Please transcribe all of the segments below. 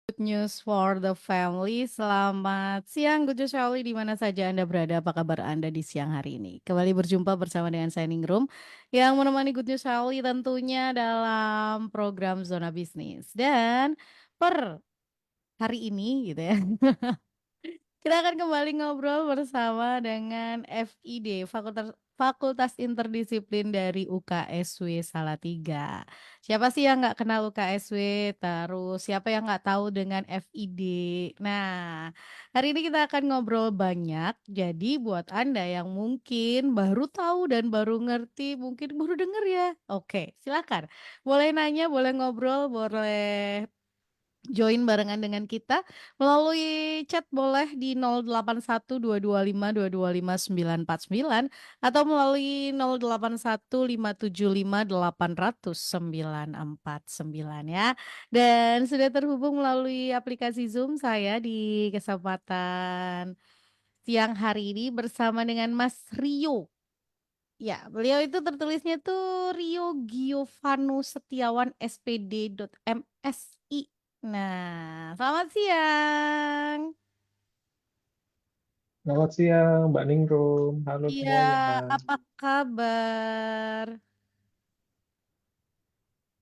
Good news for the family. Selamat siang, Good news family, di mana saja Anda berada. Apa kabar Anda di siang hari ini? Kembali berjumpa bersama dengan saya Ningrum yang menemani Good news family tentunya dalam program Zona Bisnis. Dan per hari ini gitu ya, kita akan kembali ngobrol bersama dengan FID, Fakultas Interdisiplin dari UKSW Salatiga. Siapa sih yang nggak kenal UKSW? Terus siapa yang nggak tahu dengan FID? Nah, hari ini kita akan ngobrol banyak. Jadi buat Anda yang mungkin baru tahu dan baru ngerti, mungkin baru denger ya. Oke, silakan. Boleh nanya, boleh ngobrol, boleh join barengan dengan kita melalui chat boleh di 081225225949 atau melalui 081575780949 ya. Dan sudah terhubung melalui aplikasi Zoom saya di kesempatan siang hari ini bersama dengan Mas Rio. Ya, beliau itu tertulisnya tuh Rio Giovannu Setiawan SPD.MSI. Nah, selamat siang. Selamat siang, Mbak Ningrum. Halo Iya, semuanya. apa kabar?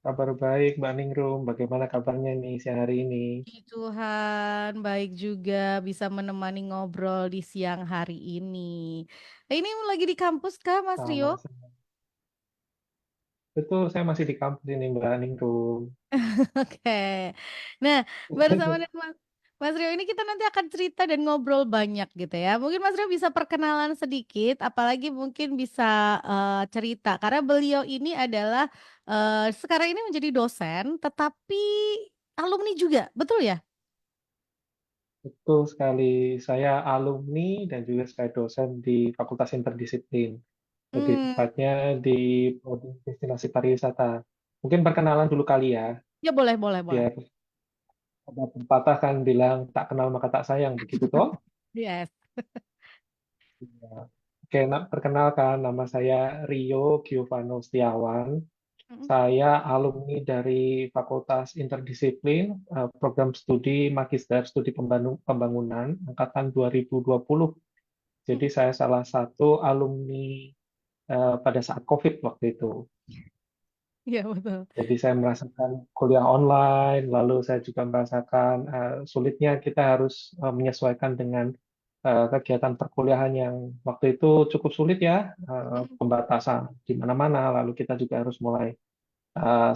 Kabar baik, Mbak Ningrum. Bagaimana kabarnya nih siang hari ini? Puji Tuhan, baik juga bisa menemani ngobrol di siang hari ini. Nah, ini lagi di kampus kah, Mas Rio? Sama-sama. Betul, saya masih di kampus ini, Mbak Ningrum. Oke. Nah, bersama dengan Mas Rio ini kita nanti akan cerita dan ngobrol banyak gitu ya. Mungkin Mas Rio bisa perkenalan sedikit, apalagi mungkin bisa cerita karena beliau ini adalah sekarang ini menjadi dosen, tetapi alumni juga, betul ya? Betul sekali. Saya alumni dan juga saya dosen di Fakultas Interdisiplin. Lebih Hmm, tepatnya di Prodi Destinasi Pariwisata. Mungkin perkenalan dulu kali ya, ya boleh, boleh, boleh. biar ada pepatah kan bilang tak kenal maka tak sayang, begitu toh? Yes. Ya. Oke, perkenalkan nama saya Rio Giovanno Setiawan. Mm, Saya alumni dari Fakultas Interdisiplin, program studi Magister Studi Pembangunan angkatan 2020. Jadi mm. saya salah satu alumni pada saat COVID waktu itu. Iya betul. Jadi saya merasakan kuliah online, lalu saya juga merasakan sulitnya kita harus menyesuaikan dengan kegiatan perkuliahan yang waktu itu cukup sulit ya, Mm. pembatasan di mana-mana, lalu kita juga harus mulai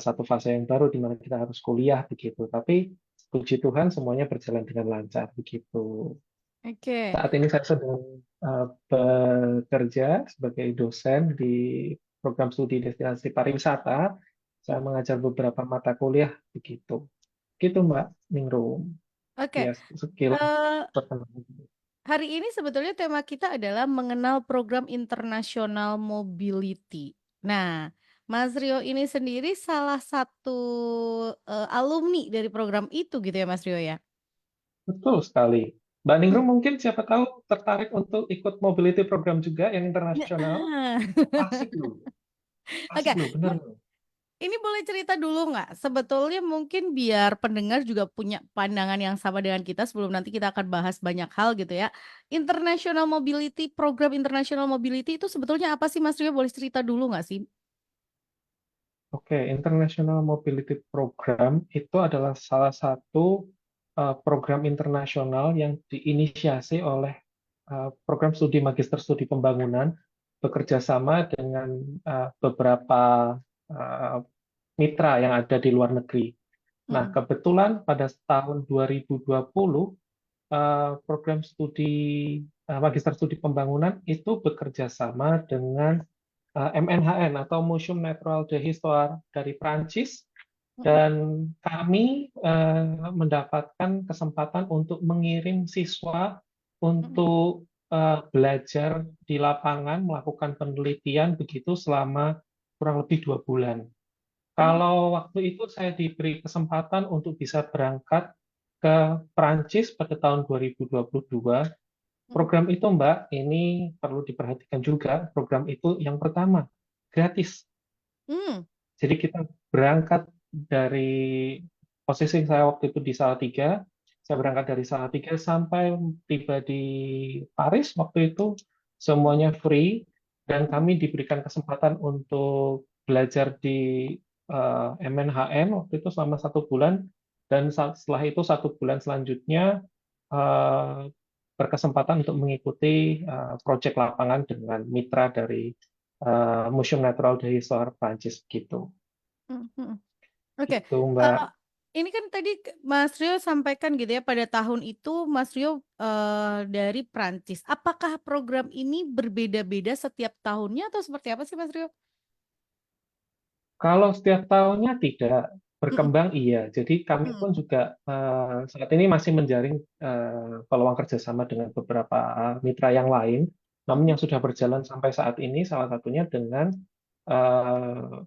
satu fase yang baru di mana kita harus kuliah begitu. Tapi puji Tuhan semuanya berjalan dengan lancar begitu. Oke. Saat ini saya sedang bekerja sebagai dosen di program studi destinasi pariwisata. Saya mengajar beberapa mata kuliah begitu. Gitu Mbak Ningrum. Oke. Ya, sekilas Eh, perkenalan. Hari ini sebetulnya tema kita adalah mengenal program internasional mobility. Nah, Mas Rio ini sendiri salah satu alumni dari program itu gitu ya Mas Rio ya? Betul sekali. Mbak Hmm. Ningrum mungkin siapa tahu tertarik untuk ikut mobility program juga yang internasional. Nah. Asik loh. Oke, Asik loh, bener loh. ini boleh cerita dulu nggak? Sebetulnya mungkin biar pendengar juga punya pandangan yang sama dengan kita sebelum nanti kita akan bahas banyak hal gitu ya. International Mobility, program International Mobility itu sebetulnya apa sih Mas Rio? Boleh cerita dulu nggak sih? Oke, International Mobility Program itu adalah salah satu program internasional yang diinisiasi oleh program studi Magister Studi Pembangunan bekerja sama dengan beberapa eh, mitra yang ada di luar negeri. Nah, Mm-mm. kebetulan pada tahun 2020 program studi Magister Studi Pembangunan itu bekerja sama dengan MNHN atau Museum Natural de Histoire dari Prancis, Mm-mm. dan kami mendapatkan kesempatan untuk mengirim siswa Mm-mm. untuk belajar di lapangan, melakukan penelitian begitu selama kurang lebih 2 bulan. Mm-mm. Kalau waktu itu saya diberi kesempatan untuk bisa berangkat ke Prancis pada tahun 2022. Mm-mm. Program itu, Mbak, ini perlu diperhatikan juga. Program itu yang pertama, gratis. Mm. Jadi kita berangkat dari posisi saya waktu itu di Salatiga. Saya berangkat dari Salatiga sampai tiba di Paris waktu itu semuanya free dan kami diberikan kesempatan untuk belajar di MNHN waktu itu selama 1 bulan dan setelah itu 1 bulan selanjutnya eh, berkesempatan untuk mengikuti proyek lapangan dengan mitra dari Museum Natural d'Histoire Prancis gitu. Hmm, hmm. Oke, Gitu, Mbak. ini kan tadi Mas Rio sampaikan gitu ya, pada tahun itu Mas Rio dari Prancis. Apakah program ini berbeda-beda setiap tahunnya atau seperti apa sih Mas Rio? Kalau setiap tahunnya tidak Mm-mm, berkembang, iya. Jadi kami mm, pun juga saat ini masih menjaring peluang kerjasama dengan beberapa mitra yang lain. Namun mm, yang sudah berjalan sampai saat ini salah satunya dengan eh,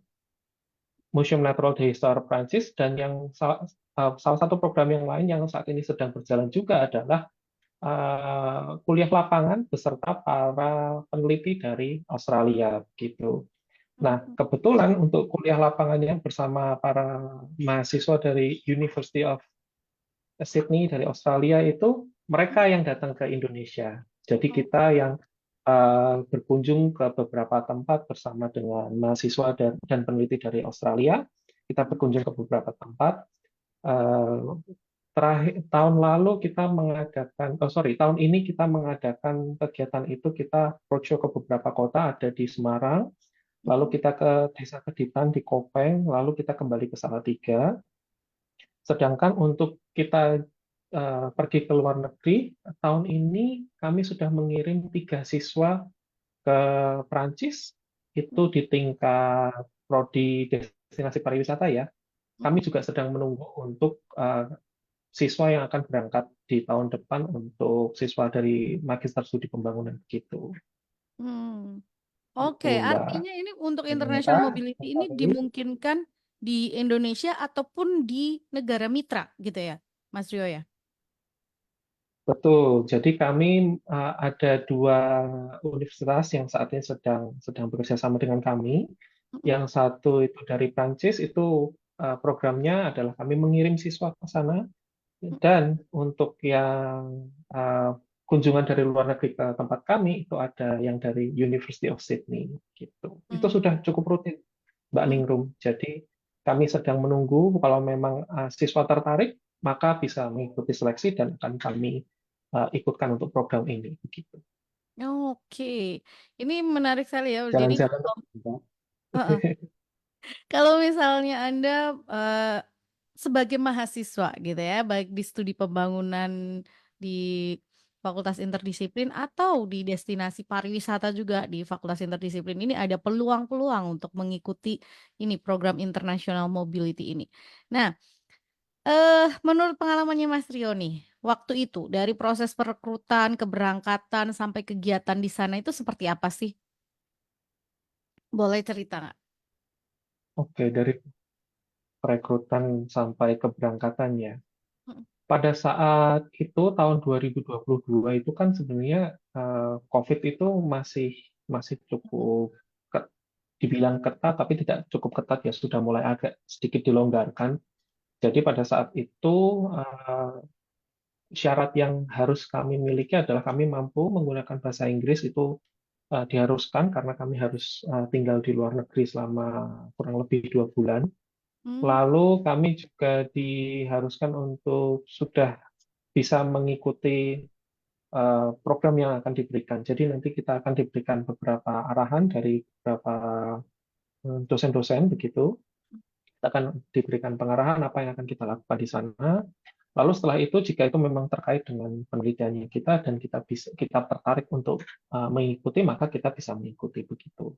Museum Natural d'Histoire Prancis dan yang salah satu program yang lain yang saat ini sedang berjalan juga adalah kuliah lapangan beserta para peneliti dari Australia gitu. mm, Nah, kebetulan untuk kuliah lapangannya bersama para mahasiswa dari University of Sydney dari Australia itu mereka yang datang ke Indonesia. Jadi kita yang berkunjung ke beberapa tempat bersama dengan mahasiswa dan peneliti dari Australia. Kita berkunjung ke beberapa tempat. Eh, Terakhir tahun lalu kita mengadakan, oh sorry, tahun ini kita mengadakan kegiatan itu kita roadshow ke beberapa kota, ada di Semarang, lalu mm, kita ke Desa Keditan di Kopeng, lalu kita kembali ke Salatiga. Sedangkan untuk kita pergi ke luar negeri, tahun ini kami sudah mengirim 3 siswa ke Prancis, itu di tingkat prodi destinasi pariwisata ya. Kami mm, juga sedang menunggu untuk siswa yang akan berangkat di tahun depan untuk siswa dari Magister Studi Pembangunan begitu. mm. Itu Oke, Mbak artinya ini untuk Nera. international mobility ini dimungkinkan di Indonesia ataupun di negara mitra gitu ya, Mas Rio ya? Betul. Jadi kami ada 2 universitas yang saat ini sedang bekerja sama dengan kami. Mm, Yang satu itu dari Prancis, itu programnya adalah kami mengirim siswa ke sana. mm, Dan untuk yang kunjungan dari luar negeri ke tempat kami, itu ada yang dari University of Sydney. Gitu. Itu mm, sudah cukup rutin, Mbak mm. Ningrum. Jadi kami sedang menunggu kalau memang siswa tertarik, maka bisa mengikuti seleksi dan akan kami ikutkan untuk program ini. Begitu. Oke, ini menarik sekali ya. Jadi Jalan-jalan kalau terus, Mbak. Heeh. Kalau misalnya Anda sebagai mahasiswa gitu ya, baik di studi pembangunan di Fakultas Interdisiplin atau di destinasi pariwisata juga di Fakultas Interdisiplin ini ada peluang-peluang untuk mengikuti ini program International Mobility ini. Nah, menurut pengalamannya Mas Rio nih, waktu itu dari proses perekrutan, keberangkatan sampai kegiatan di sana itu seperti apa sih? Boleh cerita nggak? Oke, dari perekrutan sampai keberangkatannya. Mm, Pada saat itu tahun 2022 itu kan sebenarnya COVID itu masih masih mm, cukup dibilang ketat tapi tidak cukup ketat ya sudah mulai agak sedikit dilonggarkan. Jadi pada saat itu syarat yang harus kami miliki adalah kami mampu menggunakan bahasa Inggris itu diharuskan karena kami harus tinggal di luar negeri selama kurang lebih 2 bulan. mm, Lalu kami juga diharuskan untuk sudah bisa mengikuti program yang akan diberikan. Jadi nanti kita akan diberikan beberapa arahan dari beberapa dosen-dosen begitu. Kita akan diberikan pengarahan apa yang akan kita lakukan di sana. Lalu setelah itu jika itu memang terkait dengan penelitiannya kita dan kita tertarik untuk mengikuti maka kita bisa mengikuti begitu.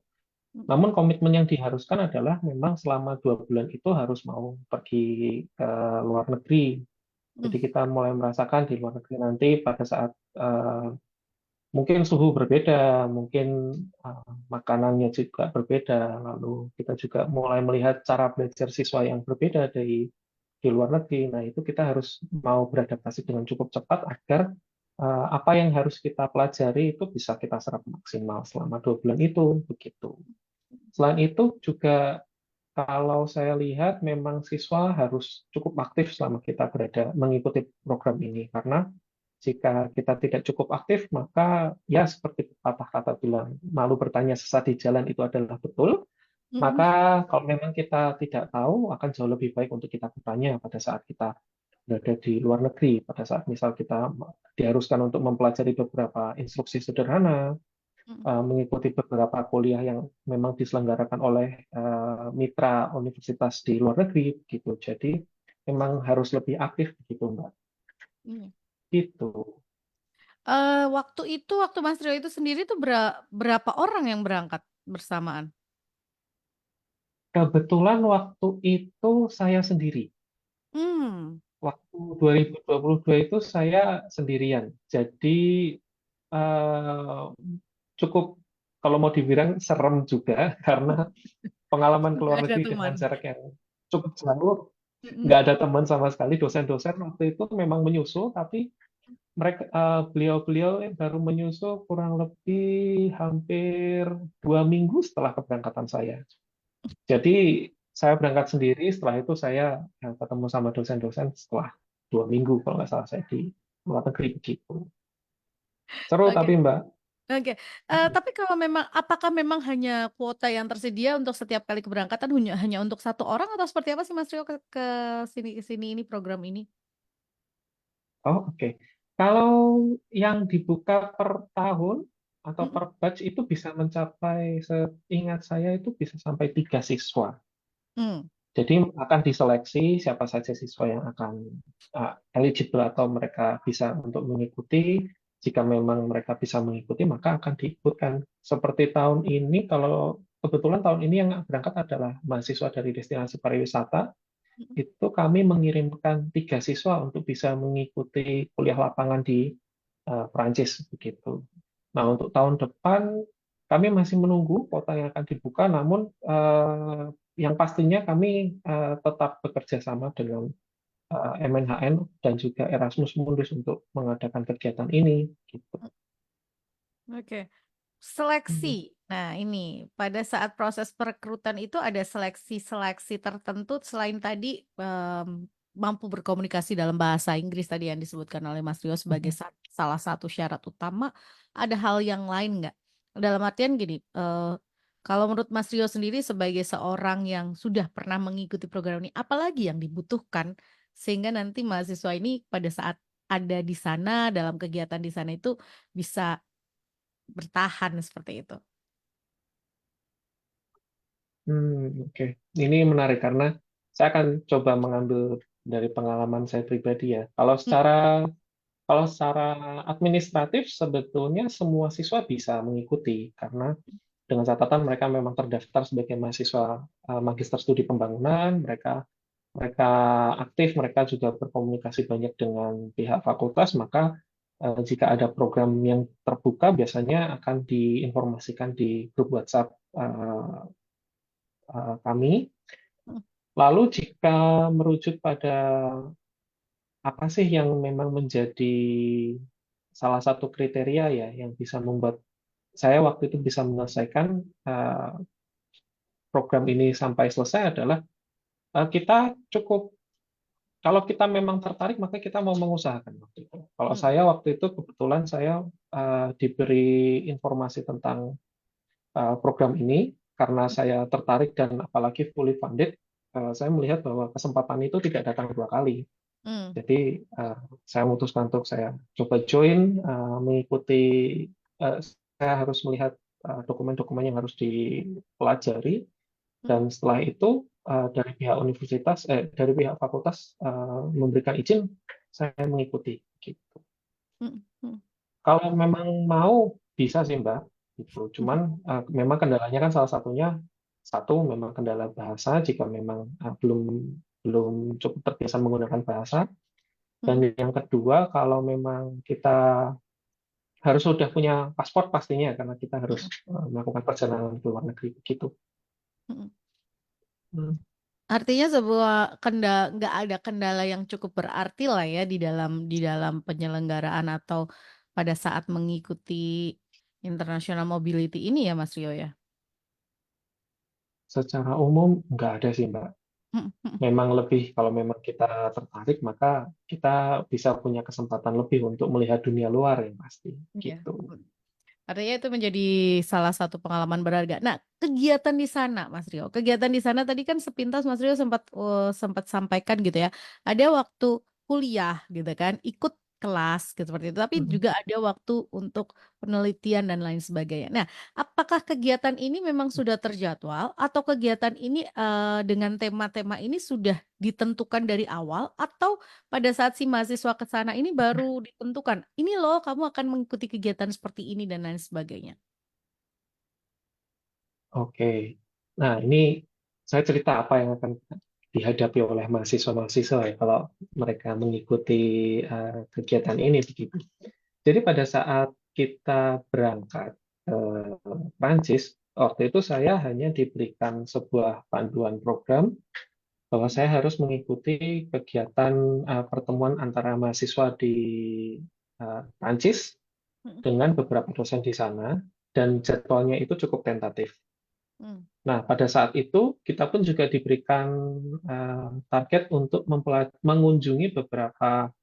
mm, Namun komitmen yang diharuskan adalah memang selama 2 bulan itu harus mau pergi ke luar negeri. mm, Jadi kita mulai merasakan di luar negeri nanti pada saat mungkin suhu berbeda, mungkin makanannya juga berbeda, lalu kita juga mulai melihat cara belajar siswa yang berbeda di luar negeri. Nah, itu kita harus mau beradaptasi dengan cukup cepat agar apa yang harus kita pelajari itu bisa kita serap maksimal selama 2 bulan itu, begitu. Selain itu juga kalau saya lihat memang siswa harus cukup aktif selama kita berada mengikuti program ini, karena jika kita tidak cukup aktif, maka ya seperti patah kata bilang, malu bertanya sesat di jalan itu adalah betul. Mm-mm. Maka kalau memang kita tidak tahu, akan jauh lebih baik untuk kita bertanya pada saat kita berada di luar negeri, pada saat misal kita diharuskan untuk mempelajari beberapa instruksi sederhana, Mm-mm. mengikuti beberapa kuliah yang memang diselenggarakan oleh mitra universitas di luar negeri, gitu. Jadi memang harus lebih aktif begitu, Mbak. Iya. Gitu. Waktu Mas Rio itu sendiri tuh berapa orang yang berangkat bersamaan? Kebetulan waktu itu saya sendiri. Hmm. Waktu 2022 itu saya sendirian. Jadi eh, cukup kalau mau dibilang serem juga karena pengalaman ke Nggak luar ada negeri dengan teman. jarak yang cukup jauh, Mm-mm. nggak ada teman sama sekali. Dosen-dosen waktu itu memang menyusul, tapi mereka beliau-beliau baru menyusul kurang lebih hampir 2 minggu setelah keberangkatan saya. Jadi saya berangkat sendiri, setelah itu saya ketemu sama dosen-dosen setelah 2 minggu kalau nggak salah saya di luar negeri begitu. Seru Oke, tapi Mbak. oke. Tapi kalau memang, apakah memang hanya kuota yang tersedia untuk setiap kali keberangkatan hanya untuk satu orang atau seperti apa sih Mas Rio ke sini ini program ini? Oh, oke. Kalau yang dibuka per tahun atau Mm-mm. per batch itu bisa mencapai, seingat saya itu bisa sampai 3 siswa. Hmm. Jadi akan diseleksi siapa saja siswa yang akan eligible atau mereka bisa untuk mengikuti. Jika memang mereka bisa mengikuti, maka akan diikutkan. Seperti tahun ini, kalau kebetulan tahun ini yang berangkat adalah mahasiswa dari destinasi pariwisata, Mm-mm. itu kami mengirimkan 3 siswa untuk bisa mengikuti kuliah lapangan di Perancis begitu. Nah, Mm-mm. untuk tahun depan kami masih menunggu kuota yang akan dibuka, namun yang pastinya kami tetap bekerja sama dengan MNHN dan juga Erasmus Mundus untuk mengadakan kegiatan ini. Gitu. Oke. Hmm. Seleksi. Nah, ini pada saat proses perekrutan itu ada seleksi-seleksi tertentu selain tadi mampu berkomunikasi dalam bahasa Inggris tadi yang disebutkan oleh Mas Rio sebagai salah satu syarat utama. Ada hal yang lain nggak? Dalam artian gini, kalau menurut Mas Rio sendiri sebagai seorang yang sudah pernah mengikuti program ini, apalagi yang dibutuhkan sehingga nanti mahasiswa ini pada saat ada di sana dalam kegiatan di sana itu bisa bertahan seperti itu. Oke. Ini menarik karena saya akan coba mengambil dari pengalaman saya pribadi ya. Hmm. Kalau secara administratif sebetulnya semua siswa bisa mengikuti karena dengan catatan mereka memang terdaftar sebagai mahasiswa magister studi pembangunan, mereka mereka aktif, mereka juga berkomunikasi banyak dengan pihak fakultas, maka jika ada program yang terbuka biasanya akan diinformasikan di grup WhatsApp kami. Hmm. Lalu jika merujuk pada apa sih yang memang menjadi salah satu kriteria ya yang bisa membuat saya waktu itu bisa menyelesaikan eh, program ini sampai selesai adalah kita cukup kalau kita memang tertarik maka kita mau mengusahakan waktu itu. Kalau Hmm. saya waktu itu kebetulan saya diberi informasi tentang program ini karena saya tertarik dan apalagi fully funded, saya melihat bahwa kesempatan itu tidak datang 2 kali. Hmm. Jadi saya memutuskan untuk saya coba join, mengikuti. eh, saya harus melihat dokumen-dokumen yang harus dipelajari Hmm. dan setelah itu dari pihak universitas, dari pihak fakultas memberikan izin, saya mengikuti. Gitu. Hmm. Hmm. Kalau memang mau bisa sih Mbak, gitu. Hmm. Cuman memang kendalanya kan salah satunya satu memang kendala bahasa jika memang belum belum cukup terbiasa menggunakan bahasa. Dan Hmm. yang kedua, kalau memang kita harus sudah punya paspor pastinya, karena kita harus Hmm. melakukan perjalanan ke luar negeri begitu. Hmm. Hmm. Artinya sebuah kendala nggak ada kendala yang cukup berarti lah ya di dalam penyelenggaraan atau pada saat mengikuti international mobility ini ya Mas Rio ya. Secara umum nggak ada sih, Mbak. Mhm mhm. Memang lebih, kalau memang kita tertarik, maka kita bisa punya kesempatan lebih untuk melihat dunia luar yang pasti, Iya, gitu. artinya itu menjadi salah satu pengalaman berharga. Nah, kegiatan di sana, Mas Rio, kegiatan di sana tadi kan sepintas Mas Rio sempat sampaikan gitu ya, ada waktu kuliah gitu kan, ikut kelas gitu seperti itu, tapi Mhm. juga ada waktu untuk penelitian dan lain sebagainya. Nah, apakah kegiatan ini memang sudah terjadwal atau kegiatan ini, dengan tema-tema ini sudah ditentukan dari awal atau pada saat si mahasiswa ke sana ini baru ditentukan, "Ini loh kamu akan mengikuti kegiatan seperti ini," dan lain sebagainya. Oke. Nah, ini saya cerita apa yang akan dihadapi oleh mahasiswa-mahasiswa ya kalau mereka mengikuti kegiatan ini begitu. Jadi pada saat kita berangkat ke Prancis, waktu itu saya hanya diberikan sebuah panduan program bahwa saya harus mengikuti kegiatan pertemuan antara mahasiswa di Prancis Mhm, dengan beberapa dosen di sana, dan jadwalnya itu cukup tentatif. mmm, Nah, pada saat itu kita pun juga diberikan target untuk mengunjungi beberapa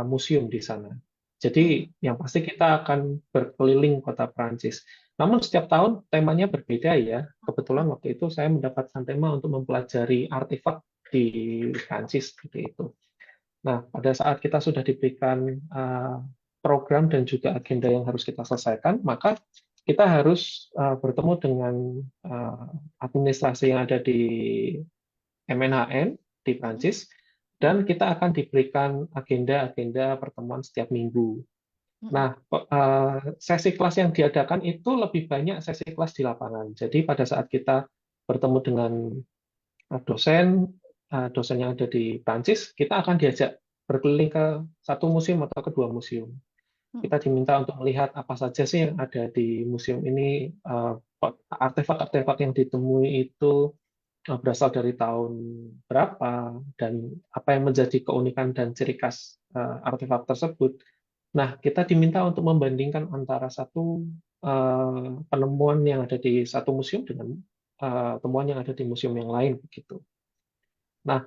museum di sana. mhm, Jadi yang pasti kita akan berkeliling kota Prancis. Namun setiap tahun temanya berbeda ya. mhm, Kebetulan waktu itu saya mendapatkan tema untuk mempelajari artefak di Prancis seperti itu. Nah, pada saat kita sudah diberikan program dan juga agenda yang harus kita selesaikan, maka kita harus bertemu dengan uh, administrasi yang ada di MNHN di mhm, Prancis, mhm, dan kita akan diberikan agenda-agenda pertemuan setiap minggu. mhm, Nah, sesi kelas yang diadakan itu lebih banyak sesi kelas di lapangan. Jadi pada saat kita bertemu dengan dosen, dosen yang ada di Prancis, kita akan diajak berkeliling ke satu museum atau kedua museum. mhm, Kita diminta untuk melihat apa saja sih yang ada di museum ini, artefak-artefak yang ditemui itu berasal dari tahun berapa, dan apa yang menjadi keunikan dan ciri khas artefak tersebut. Nah, kita diminta untuk membandingkan antara satu penemuan yang ada di satu museum dengan temuan yang ada di museum yang lain begitu. Nah,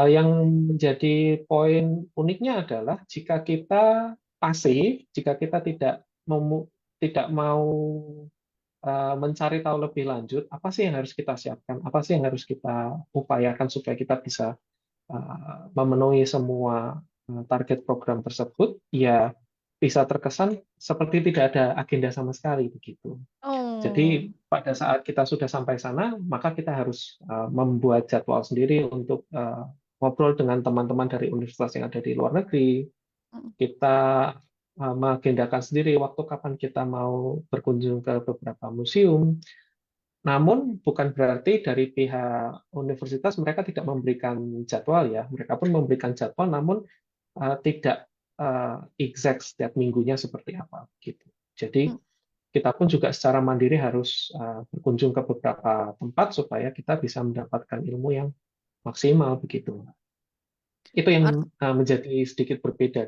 yang menjadi poin uniknya adalah jika kita pasif, jika kita tidak mau mencari tahu lebih lanjut, apa sih yang harus kita siapkan, apa sih yang harus kita upayakan supaya kita bisa memenuhi semua target program tersebut, ya bisa terkesan seperti tidak ada agenda sama sekali begitu. oh, Jadi pada saat kita sudah sampai sana, maka kita harus membuat jadwal sendiri untuk ngobrol dengan teman-teman dari universitas yang ada di luar negeri. mhm, Kita mengagendakan sendiri waktu kapan kita mau berkunjung ke beberapa museum. Namun bukan berarti dari pihak universitas mereka tidak memberikan jadwal ya. Mereka pun memberikan jadwal, namun tidak exact setiap minggunya seperti apa gitu. Jadi mhm. kita pun juga secara mandiri harus berkunjung ke beberapa tempat supaya kita bisa mendapatkan ilmu yang maksimal begitu. Itu yang Art menjadi sedikit berbeda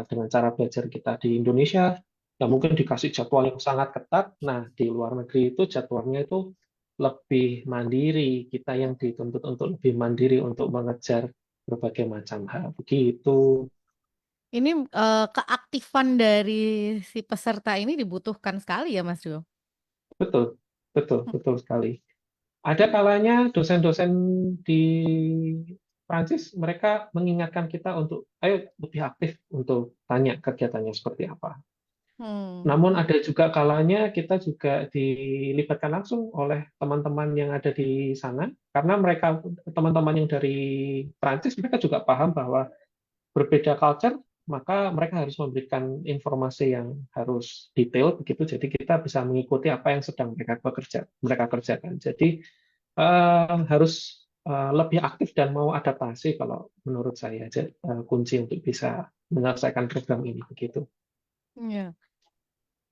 dengan cara belajar kita di Indonesia, yang mhm. mungkin dikasih jadwal yang sangat ketat. Nah, di luar negeri itu jadwalnya itu lebih mandiri. Kita yang dituntut untuk lebih mandiri untuk mengejar berbagai macam hal. Begitu. Ini, keaktifan dari si peserta ini dibutuhkan sekali ya, Mas Rio? Betul, betul, Mhm, betul sekali. Ada kalanya dosen-dosen di Prancis mereka mengingatkan kita untuk ayo lebih aktif untuk tanya kegiatannya seperti apa. Namun mhm, ada juga kalanya kita juga dilibatkan langsung oleh teman-teman yang ada di sana, karena mereka teman-teman yang dari Prancis mereka juga paham bahwa berbeda culture, maka mereka harus memberikan informasi yang harus detail begitu. Jadi kita bisa mengikuti apa yang sedang mereka kerjakan. Jadi harus lebih aktif dan mau adaptasi kalau menurut saya kunci untuk bisa menyelesaikan program ini begitu. iya.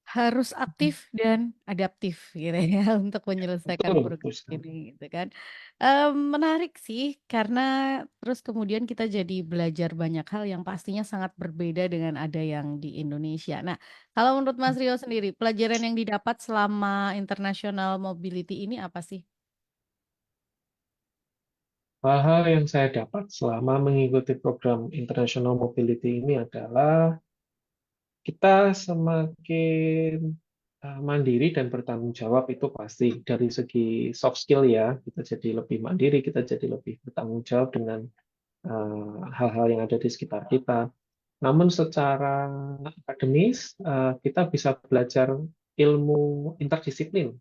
Harus aktif dan adaptif gitu ya untuk menyelesaikan Betul, betul program sekali. ini gitu kan. Menarik sih karena terus kemudian kita jadi belajar banyak hal yang pastinya sangat berbeda dengan ada yang di Indonesia. Nah, kalau menurut Mas Rio sendiri, pelajaran yang didapat selama international mobility ini apa sih? Hal-hal yang saya dapat selama mengikuti program International Mobility ini adalah kita semakin mandiri dan bertanggung jawab itu pasti dari segi soft skill ya, kita jadi lebih mandiri, kita jadi lebih bertanggung jawab dengan hal-hal yang ada di sekitar kita. Namun secara akademis kita bisa belajar ilmu interdisiplin.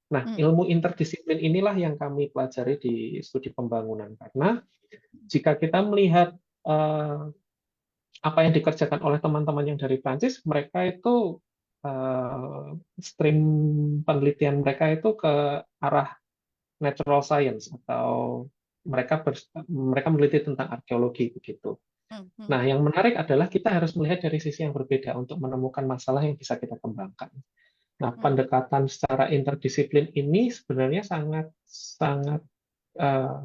Nah, Hmm, ilmu interdisiplin inilah yang kami pelajari di studi pembangunan karena jika kita melihat eh, apa yang dikerjakan oleh teman-teman yang dari Prancis, mereka itu stream penelitian mereka itu ke arah natural science atau mereka meneliti tentang arkeologi begitu. hmm, hmm, Nah, yang menarik adalah kita harus melihat dari sisi yang berbeda untuk menemukan masalah yang bisa kita kembangkan. Nah, hmm, pendekatan secara interdisiplin ini sebenarnya sangat sangat eh,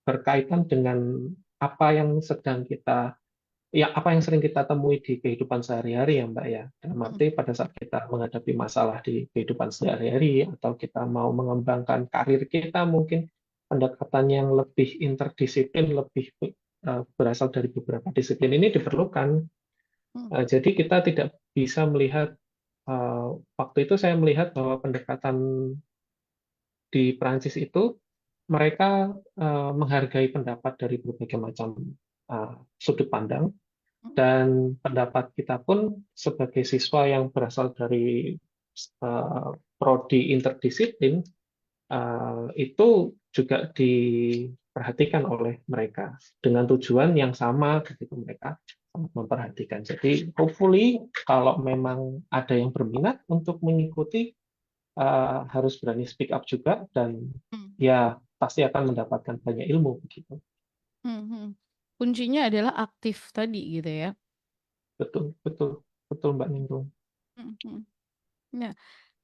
berkaitan dengan apa yang sedang kita ya apa yang sering kita temui di kehidupan sehari-hari ya Mbak ya. Dalam hmm, arti pada saat kita menghadapi masalah di kehidupan sehari-hari atau kita mau mengembangkan karir kita mungkin pendekatan yang lebih interdisiplin, lebih berasal dari beberapa disiplin ini diperlukan. hmm, Jadi kita tidak bisa melihat waktu itu saya melihat bahwa pendekatan di Prancis itu mereka menghargai pendapat dari berbagai macam sudut pandang hmm, dan pendapat kita pun sebagai siswa yang berasal dari prodi interdisiplin itu juga diperhatikan oleh mereka dengan tujuan yang sama begitu mereka sangat memperhatikan. Jadi hopefully kalau memang ada yang berminat untuk mengikuti harus berani speak up juga dan hmm, ya pasti akan mendapatkan banyak ilmu begitu. hmm, hmm. Kuncinya adalah aktif tadi gitu ya. Betul, betul, betul Mbak Ningrum. Hmm, hmm. Nah,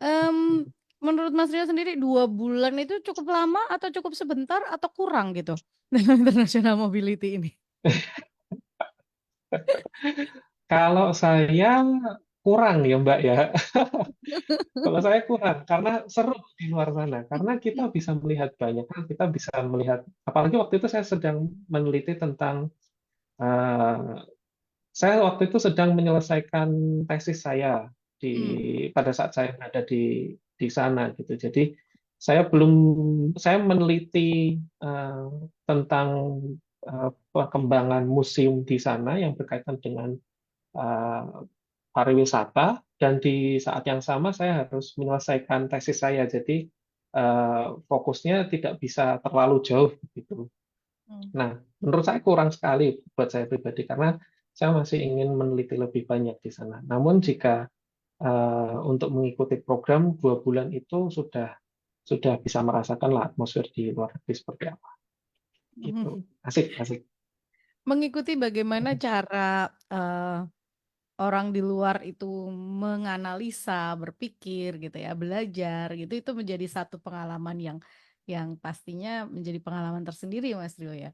Mmm, menurut Mas Rio sendiri 2 bulan itu cukup lama atau cukup sebentar atau kurang gitu dalam international mobility ini? Kalau saya kurang ya Mbak ya. Kalau saya kurang karena seru di luar sana. Karena kita bisa melihat banyak hal, kita bisa melihat apalagi waktu itu saya sedang meneliti tentang eh, saya waktu itu sedang menyelesaikan tesis saya Mmm, pada saat saya berada di sana gitu. Jadi saya meneliti tentang perkembangan museum di sana yang berkaitan dengan eh, pariwisata dan di saat yang sama saya harus menyelesaikan tesis saya. Jadi fokusnya tidak bisa terlalu jauh gitu. mmm, Nah, menurut saya kurang sekali buat saya pribadi karena saya masih ingin meneliti lebih banyak di sana. Namun jika untuk mengikuti program 2 bulan itu sudah bisa merasakan lah atmosfer di luar negeri seperti apa. Gitu. mhm. Asik, asik. Mengikuti bagaimana cara, orang di luar itu menganalisa, berpikir gitu ya, belajar gitu, itu menjadi satu pengalaman yang pastinya menjadi pengalaman tersendiri Mas Rio ya?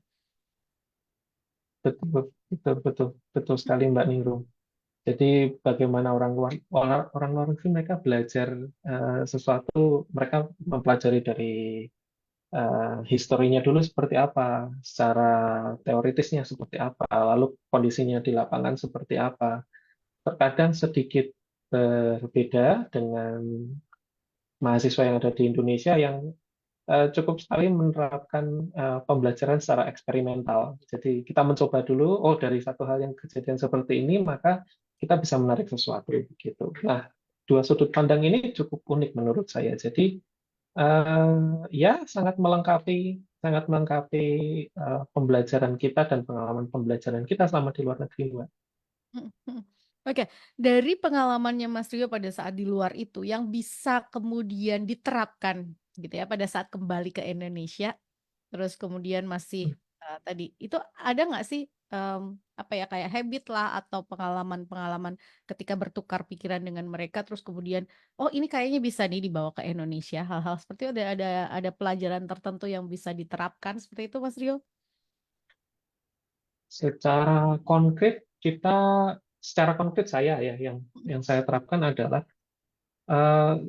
Betul, betul, betul, betul sekali Mbak Ningrum. Jadi bagaimana orang luar negeri mereka belajar sesuatu, mereka mempelajari dari historinya dulu seperti apa, secara teoritisnya seperti apa, lalu kondisinya di lapangan seperti apa. Terkadang sedikit berbeda dengan mahasiswa yang ada di Indonesia yang cukup sekali menerapkan pembelajaran secara eksperimental. Jadi kita mencoba dulu, oh dari satu hal yang kejadian seperti ini, maka kita bisa menarik sesuatu begitu. Nah, dua sudut pandang ini cukup unik menurut saya. Jadi ya sangat melengkapi pembelajaran kita dan pengalaman pembelajaran kita selama di luar negeri, Mbak. Mhm, mhm. Oke, dari pengalamannya Mas Rio pada saat di luar itu yang bisa kemudian diterapkan gitu ya pada saat kembali ke Indonesia, terus kemudian masih, tadi itu ada nggak sih apa ya, kayak habit lah atau pengalaman-pengalaman ketika bertukar pikiran dengan mereka terus kemudian oh ini kayaknya bisa nih dibawa ke Indonesia hal-hal seperti itu ada pelajaran tertentu yang bisa diterapkan seperti itu Mas Rio? Secara konkret kita, secara konkret saya ya yang saya terapkan adalah eh,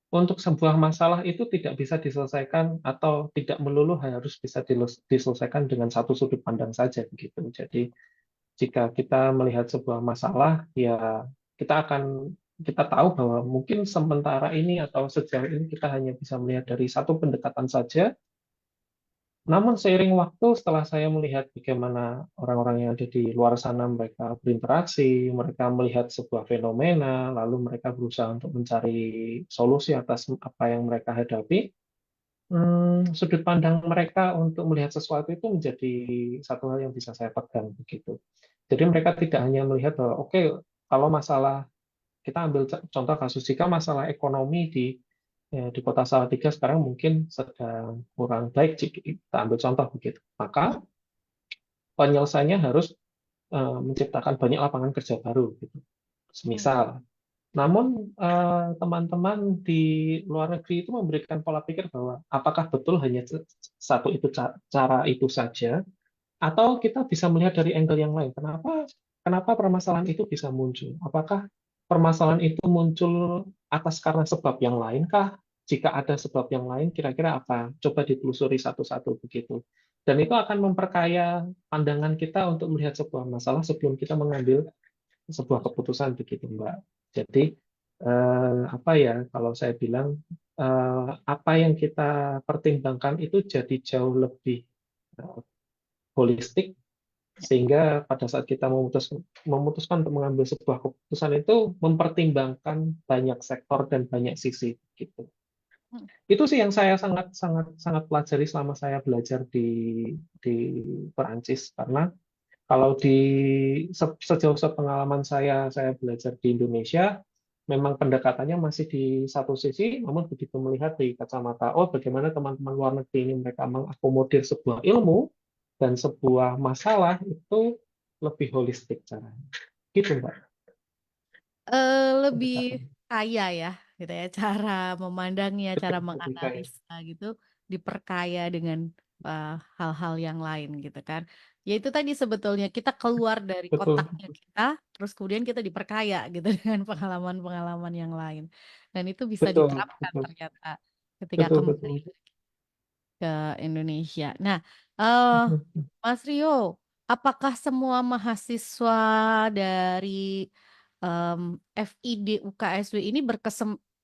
untuk sebuah masalah itu tidak bisa diselesaikan atau tidak melulu harus bisa diselesaikan dengan satu sudut pandang saja begitu. Jadi jika kita melihat sebuah masalah, ya kita akan kita tahu bahwa mungkin sementara ini atau sejauh ini kita hanya bisa melihat dari satu pendekatan saja. Namun seiring waktu, setelah saya melihat bagaimana orang-orang yang ada di luar sana mereka berinteraksi, mereka melihat sebuah fenomena, lalu mereka berusaha untuk mencari solusi atas apa yang mereka hadapi, sudut pandang mereka untuk melihat sesuatu itu menjadi satu hal yang bisa saya pegang begitu. Jadi mereka tidak hanya melihat bahwa oke, kalau masalah kita ambil contoh kasus jika masalah ekonomi di kota Salatiga sekarang mungkin sedang kurang baik jika kita ambil contoh begitu. Maka penyelesaiannya harus menciptakan banyak lapangan kerja baru gitu. Hmm. Semisal. Namun teman-teman di luar negeri itu memberikan pola pikir bahwa apakah betul hanya satu itu cara itu saja atau kita bisa melihat dari angle yang lain. Kenapa kenapa permasalahan itu bisa muncul? Apakah permasalahan itu muncul atas karena sebab yang lain kah? Jika ada sebab yang lain, kira-kira apa? Coba ditelusuri satu-satu begitu. Dan itu akan memperkaya pandangan kita untuk melihat sebuah masalah sebelum kita mengambil sebuah keputusan begitu, Mbak. Jadi apa ya kalau saya bilang apa yang kita pertimbangkan itu jadi jauh lebih eh, holistik sehingga pada saat kita memutuskan untuk mengambil sebuah keputusan itu mempertimbangkan banyak sektor dan banyak sisi gitu. Hmm. Itu sih yang saya sangat sangat sangat pelajari selama saya belajar di Perancis karena kalau sejauh sepengalaman saya belajar di Indonesia, memang pendekatannya masih di satu sisi, namun begitu melihat di kacamata, oh bagaimana teman-teman luar negeri ini mereka mengakomodir sebuah ilmu dan sebuah masalah itu lebih holistik caranya. Gitu, Mbak. Lebih Pendekatan kaya ya gitu ya cara memandangnya betul, cara lebih kaya. menganalisa gitu diperkaya dengan hal-hal yang lain gitu kan ya itu tadi sebetulnya kita keluar dari Betul, kotaknya kita terus kemudian kita diperkaya gitu dengan pengalaman-pengalaman yang lain dan itu bisa betul, diterapkan betul, ternyata ketika betul, kembali betul. ke Indonesia. Nah, eh Mhm. Mas Rio, apakah semua mahasiswa dari em, FID UKSW ini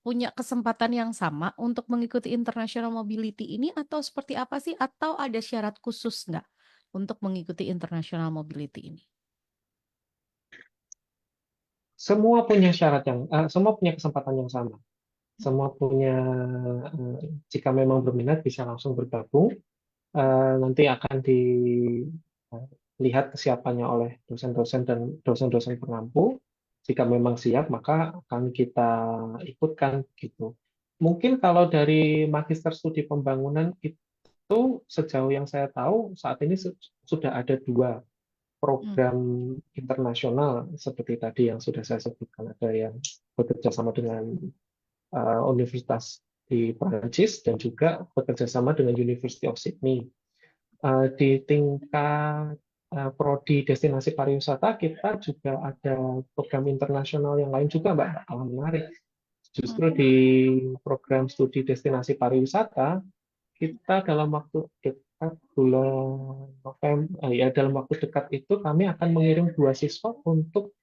punya kesempatan yang sama untuk mengikuti International Mobility ini atau seperti apa sih? Atau ada syarat khusus nggak untuk mengikuti International Mobility ini? Semua punya kesempatan yang sama. Semua punya, jika memang berminat bisa langsung bergabung. Nanti akan dilihat kesiapannya oleh dosen-dosen dan dosen-dosen pengampu. Jika memang siap, maka akan kita ikutkan gitu. Mungkin kalau dari Magister Studi Pembangunan itu sejauh yang saya tahu saat ini sudah ada dua Hmm. program internasional seperti tadi yang sudah saya sebutkan. Ada yang bekerja sama dengan universitas di Prancis dan juga bekerja sama dengan University of Sydney. Di tingkat prodi destinasi pariwisata kita juga ada program internasional yang lain juga, Mbak. Menarik. Justru Hmm. di program studi destinasi pariwisata kita dalam waktu dekat bulan November, ya dalam waktu dekat itu kami akan mengirim dua siswa untuk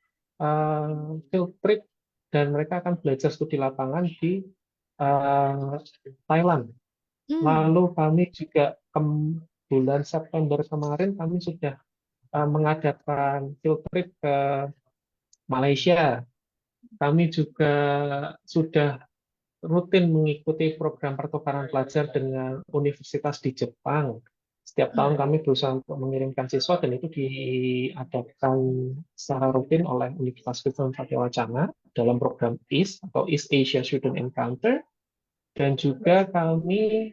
field trip dan mereka akan belajar studi lapangan di uh, Thailand. Hmm. Lalu kami juga bulan September kemarin kami sudah mengadakan field trip ke Malaysia. Kami juga sudah rutin mengikuti program pertukaran pelajar dengan universitas di Jepang. Setiap Hmm. tahun kami berusaha untuk mengirimkan siswa dan itu diadakan secara rutin oleh Universitas Kristen Satya Wacana dalam program EAST atau East Asia Student Encounter. Dan juga kami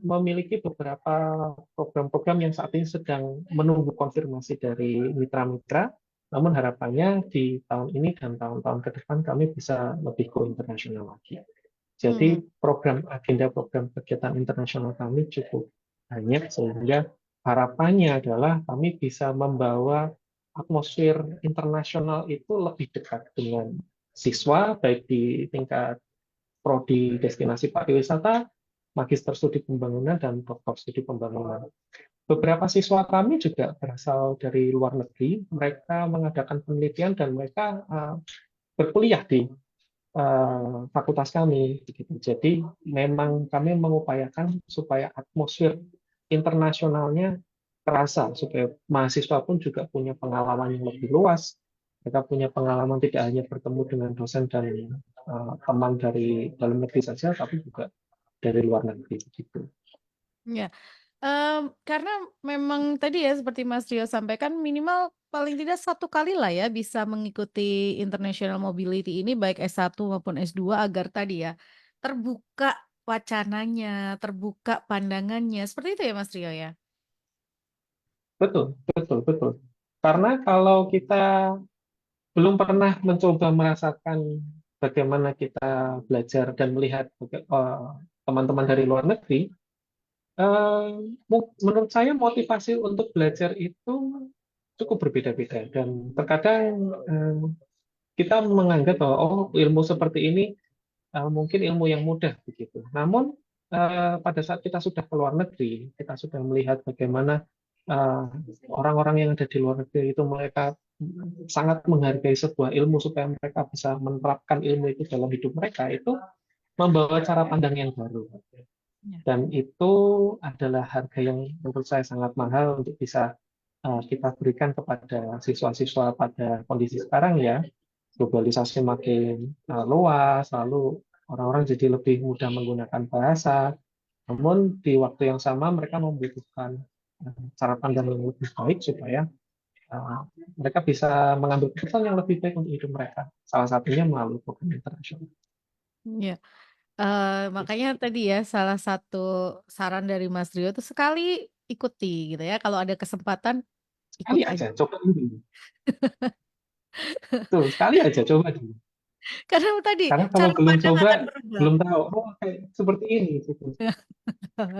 memiliki beberapa program-program yang saat ini sedang menunggu konfirmasi dari mitra-mitra. Namun harapannya di tahun ini dan tahun-tahun ke depan kami bisa lebih go internasional lagi. Jadi Hmm. agenda program kegiatan internasional kami cukup banyak sehingga harapannya adalah kami bisa membawa atmosfer internasional itu lebih dekat dengan siswa baik di tingkat prodi destinasi pariwisata, magister studi pembangunan, dan doktor studi pembangunan. Beberapa siswa kami juga berasal dari luar negeri. Mereka mengadakan penelitian dan mereka berkuliah di fakultas kami. Jadi memang kami mengupayakan supaya atmosfer internasionalnya terasa, supaya mahasiswa pun juga punya pengalaman yang lebih luas. Mereka punya pengalaman tidak hanya bertemu dengan dosen dan teman dari dalam negeri saja, tapi juga dari luar negeri. Gitu. Ya. Karena memang tadi ya seperti Mas Rio sampaikan minimal paling tidak satu kali lah ya bisa mengikuti international mobility ini baik S1 maupun S2 agar tadi ya terbuka wacananya, terbuka pandangannya. Seperti itu ya Mas Rio ya? Betul, betul, betul. Karena kalau kita belum pernah mencoba merasakan bagaimana kita belajar dan melihat teman-teman dari luar negeri, menurut saya motivasi untuk belajar itu cukup berbeda-beda dan terkadang kita menganggap bahwa oh ilmu seperti ini mungkin ilmu yang mudah begitu. Namun pada saat kita sudah ke luar negeri, kita sudah melihat bagaimana eh, orang-orang yang ada di luar negeri itu mereka sangat menghargai sebuah ilmu supaya mereka bisa menerapkan ilmu itu dalam hidup mereka itu membawa cara pandang yang baru. Ya. Dan itu adalah harga yang menurut saya sangat mahal untuk bisa kita berikan kepada siswa-siswa pada kondisi sekarang ya. Globalisasi makin luas, lalu orang-orang jadi lebih mudah menggunakan bahasa. Namun di waktu yang sama mereka membutuhkan cara pandang yang lebih baik supaya uh, mereka bisa mengambil keputusan yang lebih baik untuk hidup mereka. Salah satunya melalui program internasional. Ya. Makanya tadi ya salah satu saran dari Mas Rio itu sekali ikuti gitu ya. Kalau ada kesempatan ikut Sekali aja. aja, coba dulu. Tuh, sekali aja coba dulu. Karena tadi Karena kalau cara belum pandang coba, akan berubah. belum tahu, oh kayak seperti ini. Gitu. Betul.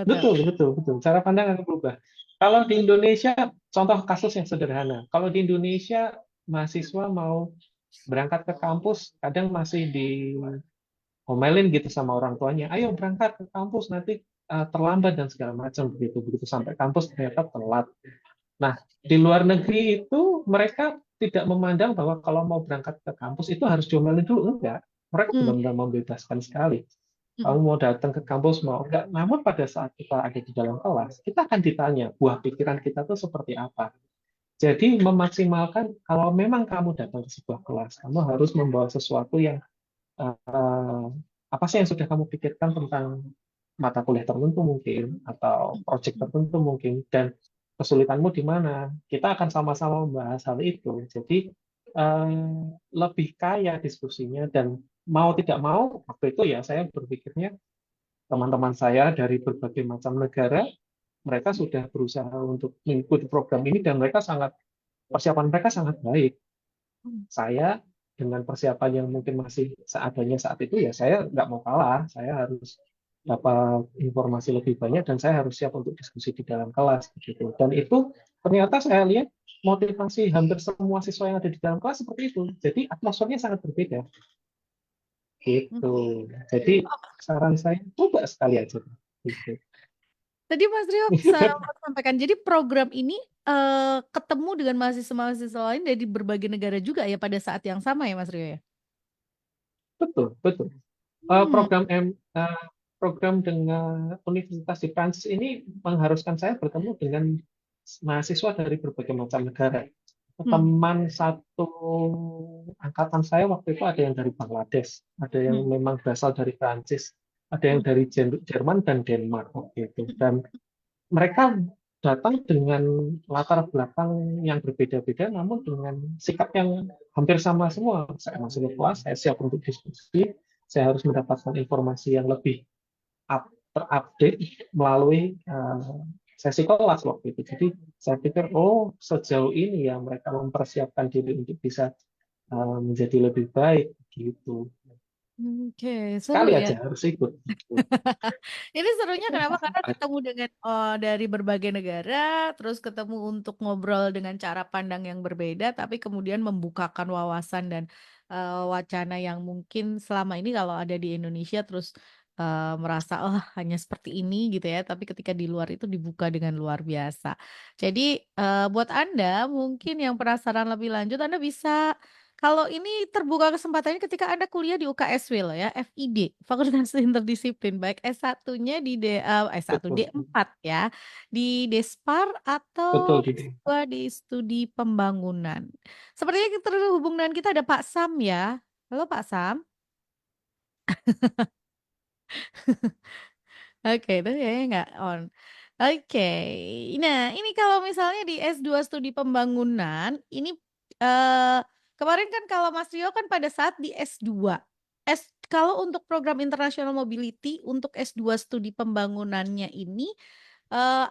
Betul, betul, betul. Cara pandang akan berubah. Kalau di Indonesia, contoh kasus yang sederhana. Kalau di Indonesia, mahasiswa mau berangkat ke kampus, kadang masih diomelin gitu sama orang tuanya. Ayo berangkat ke kampus, nanti terlambat dan segala macam. Begitu, begitu sampai kampus ternyata telat. Nah, di luar negeri itu mereka tidak memandang bahwa kalau mau berangkat ke kampus itu harus diomelin dulu. Enggak. Mereka Hmm, benar-benar membebaskan sekali. Kamu mhm, mau datang ke kampus mau enggak. Namun pada saat kita ada di dalam kelas, kita akan ditanya buah pikiran kita tuh seperti apa. Jadi memaksimalkan kalau memang kamu datang ke sebuah kelas, kamu harus membawa sesuatu yang eh, apa sih yang sudah kamu pikirkan tentang mata kuliah tertentu mungkin atau proyek mhm, tertentu mungkin dan kesulitanmu di mana. Kita akan sama-sama membahas hal itu. Jadi lebih kaya diskusinya dan mau tidak mau waktu itu ya saya berpikirnya teman-teman saya dari berbagai macam negara mereka sudah berusaha untuk mengikuti program ini dan mereka sangat persiapan mereka sangat baik. mhm, Saya dengan persiapan yang mungkin masih seadanya saat itu ya saya nggak mau kalah. Saya harus dapat informasi lebih banyak dan saya harus siap untuk diskusi di dalam kelas gitu. Dan itu ternyata saya lihat motivasi hampir semua siswa yang ada di dalam kelas seperti itu. Jadi atmosfernya sangat berbeda mhm. gitu. Jadi saran saya coba sekali aja gitu. Tadi Mas Rio sempat sampaikan, jadi program ini ketemu dengan mahasiswa-mahasiswa lain dari berbagai negara juga ya pada saat yang sama ya Mas Rio ya? Betul, betul. Eh, Hmm, program M, eh, program dengan Universitas di Prancis ini mengharuskan saya bertemu dengan mahasiswa dari berbagai macam negara. hmm, Teman satu angkatan saya waktu itu ada yang dari Bangladesh, ada yang hmm, memang berasal dari Prancis, ada yang hmm, dari Jerman dan Denmark waktu itu. hmm, Dan mereka datang dengan latar belakang yang berbeda-beda, namun dengan sikap yang hampir sama semua. Saya masuk ke kelas, saya siap untuk diskusi, saya harus mendapatkan informasi yang lebih terupdate melalui sesi kelas waktu itu. Jadi saya pikir, oh sejauh ini ya mereka mempersiapkan diri untuk bisa menjadi lebih baik gitu. Oke, seru Sekali ya. aja harus ikut. Gitu. Ini serunya kenapa? Karena ketemu dengan dari berbagai negara, terus ketemu untuk ngobrol dengan cara pandang yang berbeda, tapi kemudian membukakan wawasan dan wacana yang mungkin selama ini kalau ada di Indonesia terus merasa oh hanya seperti ini gitu ya, tapi ketika di luar itu dibuka dengan luar biasa. Jadi buat Anda mungkin yang penasaran lebih lanjut, Anda bisa kalau ini terbuka kesempatannya ketika Anda kuliah di UKSW loh ya, FID, Fakultas Interdisiplin, baik S1-nya di S1, Betul, D4 ya, di Despar betul atau Didi. S2 di Studi Pembangunan. Sepertinya kita terhubung dengan kita ada Pak Sam ya. Halo Pak Sam. Oke, itu kayaknya nggak on. Oke. Nah, ini kalau misalnya di S2 Studi Pembangunan, ini eh kemarin kan kalau Mas Rio kan pada saat di S2. Kalau untuk program International Mobility untuk S2 Studi Pembangunannya ini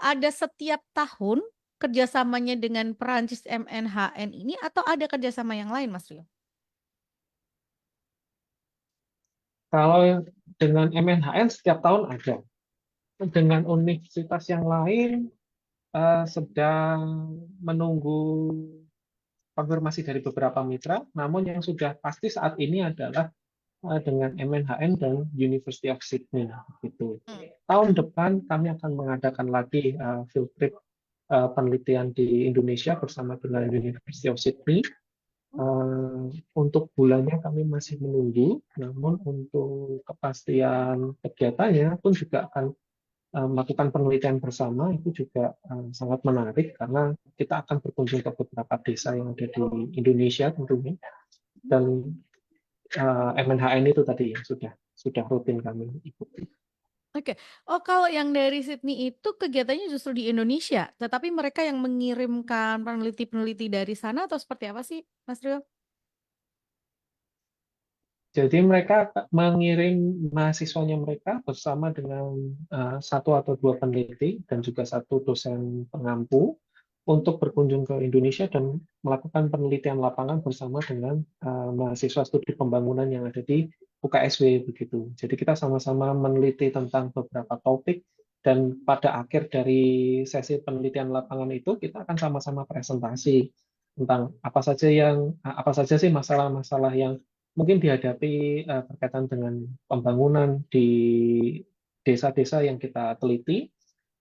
ada setiap tahun kerjasamanya dengan Perancis MNHN ini atau ada kerjasama yang lain, Mas Rio? Kalau dengan MNHN setiap tahun ada. Dengan universitas yang lain sedang menunggu konfirmasi dari beberapa mitra, namun yang sudah pasti saat ini adalah dengan MNHN dan University of Sydney. Gitu. Hmm. Tahun depan kami akan mengadakan lagi field trip penelitian di Indonesia bersama dengan University of Sydney. Untuk bulannya kami masih menunggu, namun untuk kepastian kegiatannya pun juga akan melakukan penelitian bersama itu juga sangat menarik karena kita akan berkunjung ke beberapa desa yang ada di Indonesia tentunya dan MNHN itu tadi yang sudah rutin kami ikuti. Oke. Oh, kalau yang dari Sydney itu kegiatannya justru di Indonesia, tetapi mereka yang mengirimkan peneliti-peneliti dari sana atau seperti apa sih, Mas Rio? Jadi mereka mengirim mahasiswanya mereka bersama dengan satu atau dua peneliti dan juga satu dosen pengampu untuk berkunjung ke Indonesia dan melakukan penelitian lapangan bersama dengan mahasiswa studi pembangunan yang ada di UKSW begitu. Jadi kita sama-sama meneliti tentang beberapa topik dan pada akhir dari sesi penelitian lapangan itu kita akan sama-sama presentasi tentang apa saja sih masalah-masalah yang mungkin dihadapi berkaitan dengan pembangunan di desa-desa yang kita teliti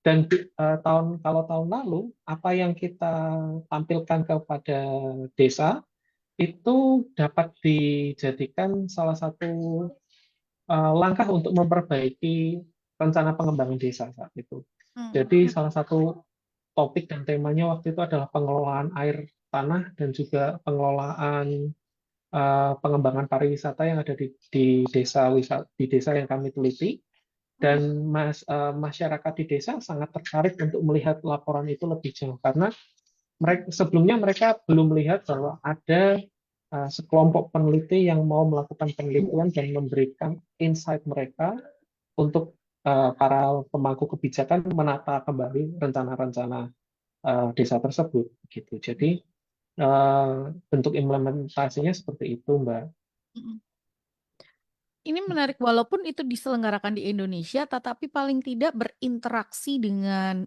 dan kalau tahun lalu apa yang kita tampilkan kepada desa itu dapat dijadikan salah satu langkah untuk memperbaiki rencana pengembangan desa saat itu. Hmm. Jadi salah satu topik dan temanya waktu itu adalah pengelolaan air tanah dan juga pengelolaan pengembangan pariwisata yang ada di desa yang kami teliti Hmm. dan masyarakat di desa sangat tertarik untuk melihat laporan itu lebih jauh karena sebelumnya mereka belum melihat bahwa ada sekelompok peneliti yang mau melakukan penelitian dan memberikan insight mereka untuk para pemangku kebijakan menata kembali rencana-rencana desa tersebut gitu. Jadi bentuk implementasinya seperti itu, Mbak. Hmm. Ini menarik walaupun itu diselenggarakan di Indonesia, tetapi paling tidak berinteraksi dengan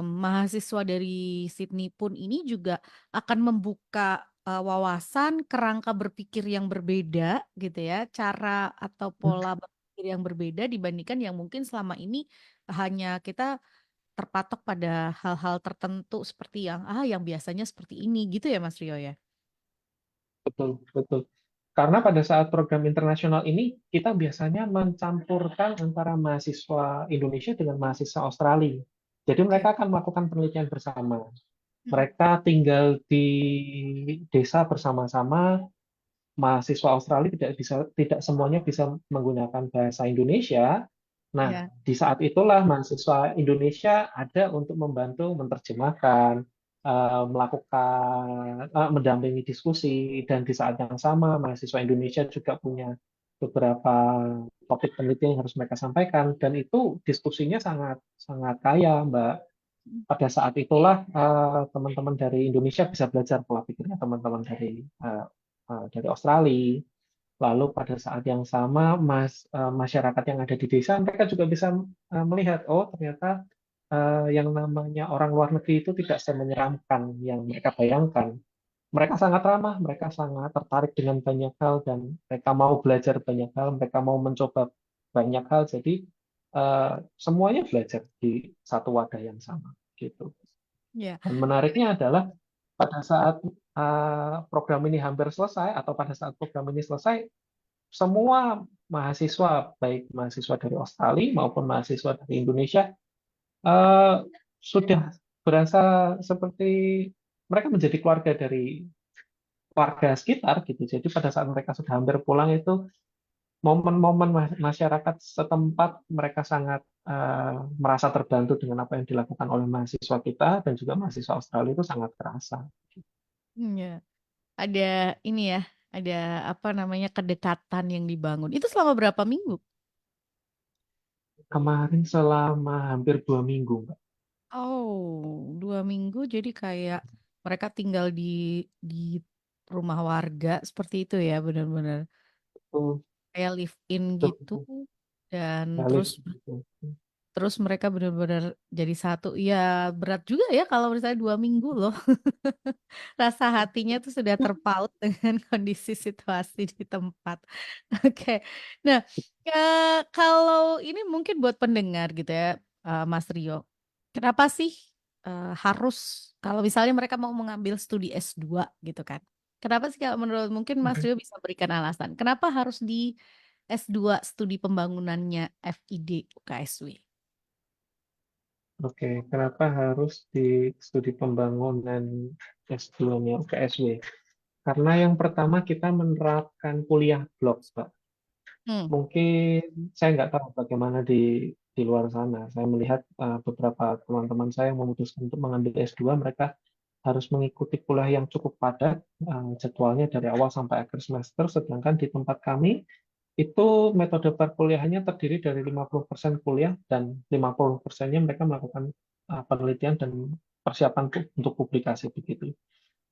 mahasiswa dari Sydney pun ini juga akan membuka wawasan, kerangka berpikir yang berbeda gitu ya, cara atau pola berpikir yang berbeda dibandingkan yang mungkin selama ini hanya kita terpatok pada hal-hal tertentu seperti yang biasanya seperti ini gitu ya Mas Rio ya. Betul, betul. Karena pada saat program internasional ini, kita biasanya mencampurkan antara mahasiswa Indonesia dengan mahasiswa Australia. Jadi Oke. mereka akan melakukan penelitian bersama. Mm-mm. Mereka tinggal di desa bersama-sama, mahasiswa Australia tidak semuanya bisa menggunakan bahasa Indonesia. Nah, Ya. di saat itulah mahasiswa Indonesia ada untuk membantu menerjemahkan, melakukan mendampingi diskusi dan di saat yang sama mahasiswa Indonesia juga punya beberapa topik penelitian yang harus mereka sampaikan, dan itu diskusinya sangat sangat kaya, Mbak. Pada saat itulah teman-teman dari Indonesia bisa belajar pola pikirnya teman-teman dari Australia. Lalu pada saat yang sama, masyarakat yang ada di desa, mereka juga bisa melihat, oh ternyata yang namanya orang luar negeri itu tidak semenyeramkan yang mereka bayangkan. Mereka sangat ramah, mereka sangat tertarik dengan banyak hal, dan mereka mau belajar banyak hal, mereka mau mencoba banyak hal. Jadi semuanya belajar di satu wadah yang sama, gitu. Ya. Dan menariknya adalah pada saat program ini hampir selesai, atau pada saat program ini selesai, semua mahasiswa, baik mahasiswa dari Australia maupun mahasiswa dari Indonesia, eh, sudah berasa seperti mereka menjadi keluarga dari warga sekitar, gitu. Jadi pada saat mereka sudah hampir pulang itu, momen-momen masyarakat setempat, mereka sangat merasa terbantu dengan apa yang dilakukan oleh mahasiswa kita dan juga mahasiswa Australia, itu sangat terasa. Ya. Ada ini ya, ada apa namanya kedekatan yang dibangun. Itu selama berapa minggu? Kemarin selama hampir 2 minggu, Mbak. Oh, 2 minggu. Jadi kayak mereka tinggal di rumah warga seperti itu ya, benar-benar Itu kayak live in gitu. betul Dan sekali terus begitu. terus mereka benar-benar jadi satu. Ya berat juga ya kalau misalnya 2 minggu loh. Rasa hatinya tuh sudah terpaut dengan kondisi situasi di tempat. Oke. Nah, kalau ini mungkin buat pendengar gitu ya, Mas Rio. Kenapa sih harus kalau misalnya mereka mau mengambil studi S2 gitu kan? Kenapa sih kalau menurut mungkin Mas Mhm. Rio bisa berikan alasan. Kenapa harus di S2 studi pembangunannya FID UKSW? Oke, kenapa harus di studi pembangunan S2-nya UKSW? Karena yang pertama kita menerapkan kuliah blok, Pak. Hmm. Mungkin saya nggak tahu bagaimana di luar sana. Saya melihat beberapa teman-teman saya yang memutuskan untuk mengambil S2, mereka harus mengikuti kuliah yang cukup padat, jadwalnya dari awal sampai akhir semester, sedangkan di tempat kami itu metode perkuliahannya terdiri dari 50% kuliah dan 50%-nya mereka melakukan penelitian dan persiapan untuk publikasi begitu.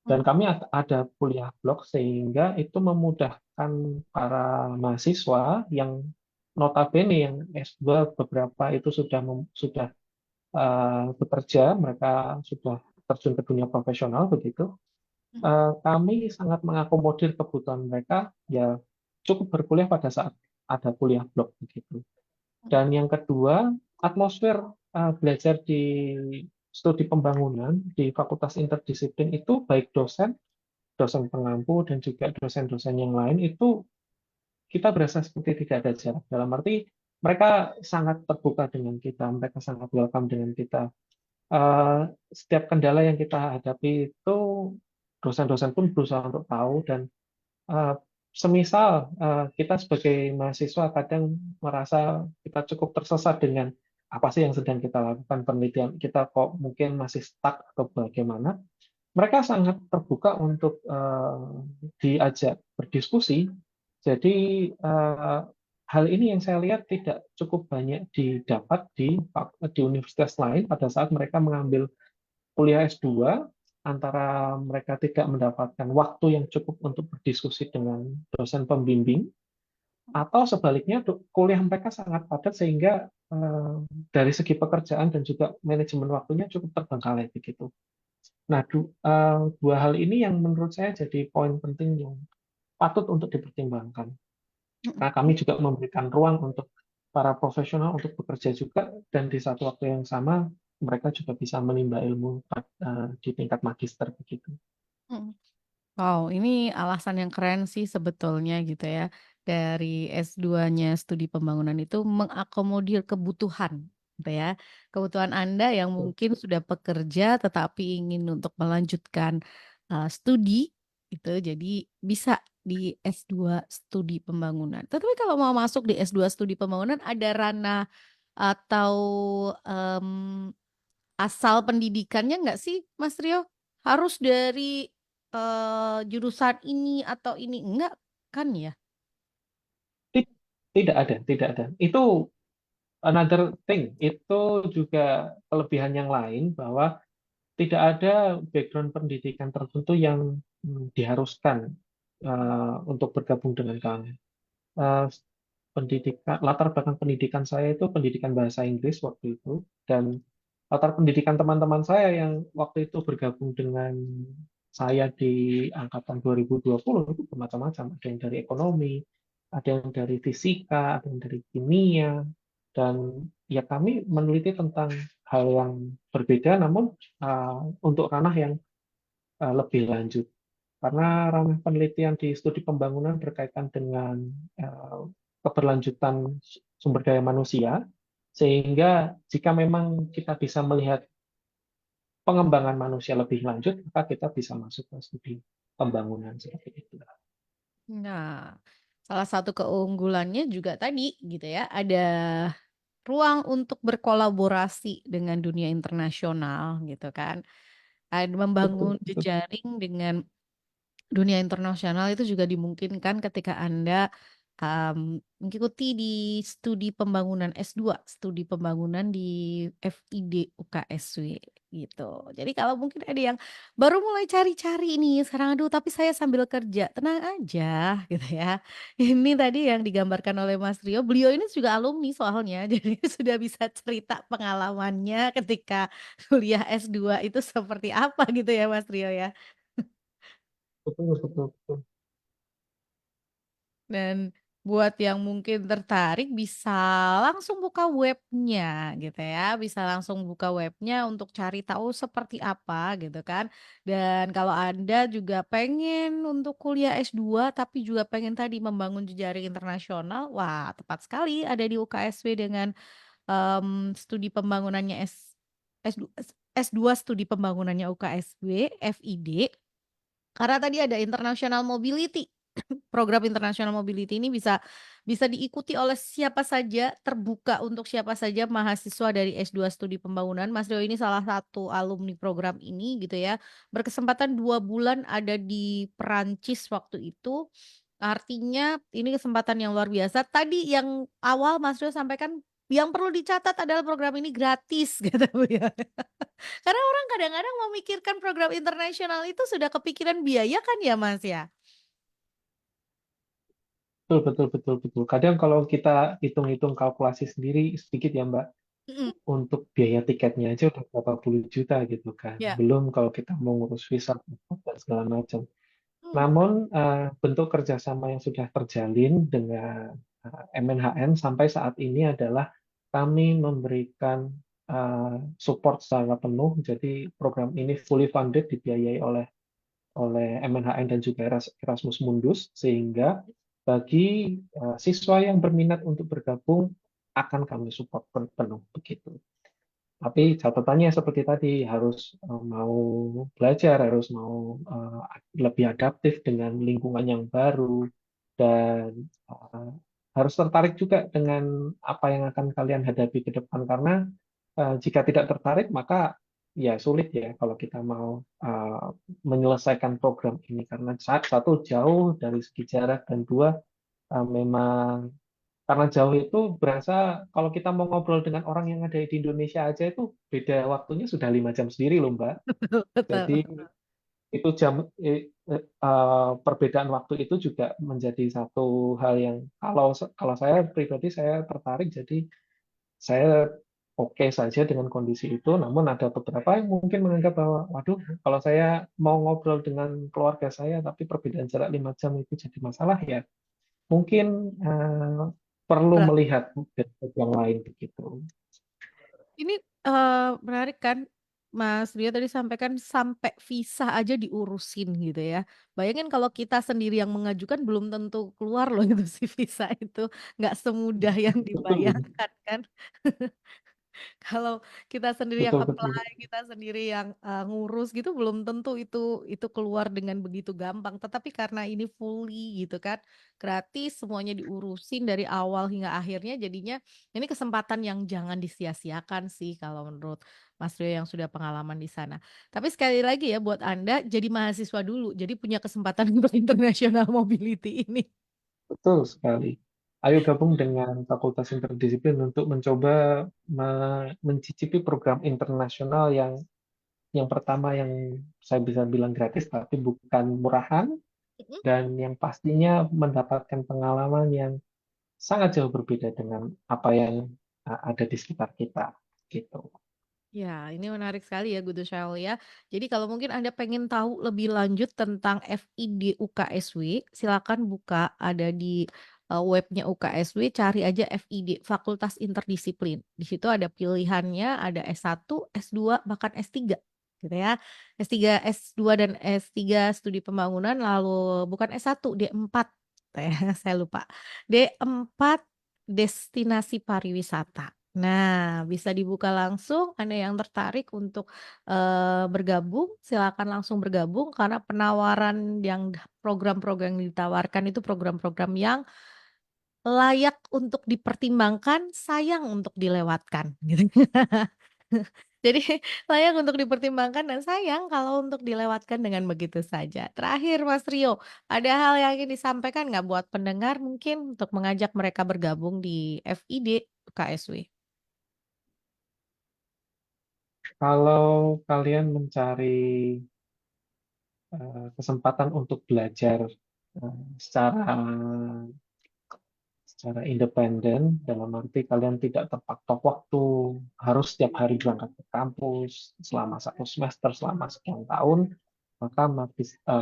Dan Hmm. kami ada kuliah blok sehingga itu memudahkan para mahasiswa yang notabene yang S2 beberapa itu sudah bekerja, mereka sudah terjun ke dunia profesional begitu. Kami sangat mengakomodir kebutuhan mereka, ya cukup berkuliah pada saat ada kuliah blok begitu. Dan yang kedua, atmosfer belajar di studi pembangunan di Fakultas Interdisiplin itu, baik dosen, dosen pengampu, dan juga dosen-dosen yang lain itu, kita berasa seperti tidak ada jarak. Dalam arti mereka sangat terbuka dengan kita, mereka sangat welcome dengan kita. Eh, Setiap kendala yang kita hadapi itu, dosen-dosen pun berusaha untuk tahu, dan Eh, semisal kita sebagai mahasiswa kadang merasa kita cukup tersesat dengan apa sih yang sedang kita lakukan, penelitian kita kok mungkin masih stuck atau bagaimana, mereka sangat terbuka untuk diajak berdiskusi. Jadi hal ini yang saya lihat tidak cukup banyak didapat di universitas lain pada saat mereka mengambil kuliah S2, antara mereka tidak mendapatkan waktu yang cukup untuk berdiskusi dengan dosen pembimbing, atau sebaliknya kuliah mereka sangat padat sehingga dari segi pekerjaan dan juga manajemen waktunya cukup terbengkalai begitu. Nah, dua hal ini yang menurut saya jadi poin penting yang patut untuk dipertimbangkan. Karena kami juga memberikan ruang untuk para profesional untuk bekerja juga, dan di satu waktu yang sama mereka juga bisa menimba ilmu di tingkat magister begitu. Hmm. Wow, ini alasan yang keren sih sebetulnya gitu ya. Dari S2-nya studi pembangunan itu mengakomodir kebutuhan gitu ya. Kebutuhan Anda yang mungkin sudah pekerja tetapi ingin untuk melanjutkan studi itu jadi bisa di S2 studi pembangunan. Tetapi kalau mau masuk di S2 studi pembangunan ada ranah atau em, asal pendidikannya nggak sih, Mas Rio? Harus dari jurusan ini atau ini enggak kan ya? Tidak ada, tidak ada. Itu another thing. Itu juga kelebihan yang lain bahwa tidak ada background pendidikan tertentu yang diharuskan untuk bergabung dengan kami. Eh, Pendidikan latar belakang pendidikan saya itu pendidikan bahasa Inggris waktu itu, dan latar pendidikan teman-teman saya yang waktu itu bergabung dengan saya di angkatan 2020 itu bermacam-macam. Ada yang dari ekonomi, ada yang dari fisika, ada yang dari kimia, dan ya kami meneliti tentang hal yang berbeda, namun untuk ranah yang lebih lanjut. Karena ranah penelitian di studi pembangunan berkaitan dengan keberlanjutan sumber daya manusia, sehingga jika memang kita bisa melihat pengembangan manusia lebih lanjut, maka kita bisa masuk ke studi pembangunan seperti itu. Nah, salah satu keunggulannya juga tadi gitu ya, ada ruang untuk berkolaborasi dengan dunia internasional gitu kan. Ada membangun Betul, betul. jejaring dengan dunia internasional itu juga dimungkinkan ketika Anda mengikuti di studi pembangunan S2, studi pembangunan di FID UKSW gitu. Jadi kalau mungkin ada yang baru mulai cari-cari nih sekarang, aduh tapi saya sambil kerja, tenang aja gitu ya. Ini tadi yang digambarkan oleh Mas Rio, beliau ini juga alumni soalnya, jadi sudah bisa cerita pengalamannya ketika kuliah S2 itu seperti apa gitu ya Mas Rio ya. Betul, betul, betul. Dan buat yang mungkin tertarik bisa langsung buka webnya gitu ya, bisa langsung buka webnya untuk cari tahu seperti apa gitu kan. Dan kalau Anda juga pengen untuk kuliah S2 tapi juga pengen tadi membangun jejaring internasional, wah tepat sekali ada di UKSW dengan studi pembangunannya S2, S2 studi pembangunannya UKSW, FID. Karena tadi ada international mobility. Program international mobility ini bisa bisa diikuti oleh siapa saja, terbuka untuk siapa saja mahasiswa dari S2 Studi Pembangunan. Mas Rio ini salah satu alumni program ini gitu ya. Berkesempatan 2 bulan ada di Perancis waktu itu. Artinya ini kesempatan yang luar biasa. Tadi yang awal Mas Rio sampaikan yang perlu dicatat adalah program ini gratis kata beliau. Karena orang kadang-kadang memikirkan program internasional itu sudah kepikiran biaya kan ya Mas ya? Betul, betul, betul, betul. Kadang kalau kita hitung-hitung kalkulasi sendiri sedikit ya Mbak, Mhm, untuk biaya tiketnya aja udah berapa puluh juta gitu kan. ya. Belum kalau kita mau ngurus visa dan segala macam. Mmm, Namun bentuk kerjasama yang sudah terjalin dengan MNHN sampai saat ini adalah kami memberikan support secara penuh. Jadi program ini fully funded, dibiayai oleh MNHN dan juga Erasmus Mundus, sehingga bagi siswa yang berminat untuk bergabung akan kami support penuh begitu. Tapi catatannya seperti tadi, harus mau belajar, harus mau lebih adaptif dengan lingkungan yang baru, dan harus tertarik juga dengan apa yang akan kalian hadapi ke depan. Karena jika tidak tertarik, maka ya sulit ya kalau kita mau menyelesaikan program ini. Karena satu, jauh dari segi jarak, dan dua, memang karena jauh itu berasa kalau kita mau ngobrol dengan orang yang ada di Indonesia aja itu beda waktunya sudah 5 jam sendiri loh Mbak. betul betul. Jadi itu perbedaan waktu itu juga menjadi satu hal yang kalau kalau saya pribadi saya tertarik, jadi saya oke saja dengan kondisi itu. Namun ada beberapa yang mungkin menganggap bahwa waduh, kalau saya mau ngobrol dengan keluarga saya tapi perbedaan jarak 5 jam itu jadi masalah ya. Mungkin perlu Berat. melihat bentuk yang lain begitu. Ini, menarik kan, Mas Rio tadi sampaikan sampai visa aja diurusin gitu ya. Bayangin kalau kita sendiri yang mengajukan belum tentu keluar loh itu si visa itu, nggak semudah yang Betul, dibayangkan kan. Kalau kita sendiri yang betul, betul. apply, kita sendiri yang, ngurus gitu belum tentu itu keluar dengan begitu gampang. Tetapi karena ini fully gitu kan, gratis semuanya diurusin dari awal hingga akhirnya jadinya ini kesempatan yang jangan disia-siakan sih kalau menurut Mas Rio yang sudah pengalaman di sana. Tapi sekali lagi ya buat Anda jadi mahasiswa dulu, jadi punya kesempatan untuk international mobility ini. Betul sekali. ayo gabung dengan Fakultas Interdisiplin untuk mencoba mencicipi program internasional yang pertama yang saya bisa bilang gratis, tapi bukan murahan, Mm-mm. dan yang pastinya mendapatkan pengalaman yang sangat jauh berbeda dengan apa yang ada di sekitar kita, gitu. Ya, ini menarik sekali ya Gudu Syawal ya. Jadi kalau mungkin Anda pengen tahu lebih lanjut tentang FID UKSW, silakan buka ada di webnya UKSW, cari aja FID, Fakultas Interdisiplin. Di situ ada pilihannya, ada S1, S2, bahkan S3 gitu ya. S3, S2 dan S3 studi pembangunan, lalu bukan S1, D4. Saya lupa. D4 destinasi pariwisata. Nah, bisa dibuka langsung. Anda yang tertarik untuk bergabung, silakan langsung bergabung karena penawaran yang program-program yang ditawarkan itu program-program yang layak untuk dipertimbangkan, sayang untuk dilewatkan, gitu. Jadi layak untuk dipertimbangkan dan sayang kalau untuk dilewatkan dengan begitu saja. Terakhir, Mas Rio, ada hal yang ingin disampaikan nggak buat pendengar mungkin untuk mengajak mereka bergabung di FID KSW? Kalau kalian mencari kesempatan untuk belajar secara independen, dalam arti kalian tidak terpatok waktu, harus setiap hari berangkat ke kampus selama 1 semester, selama sekian tahun, maka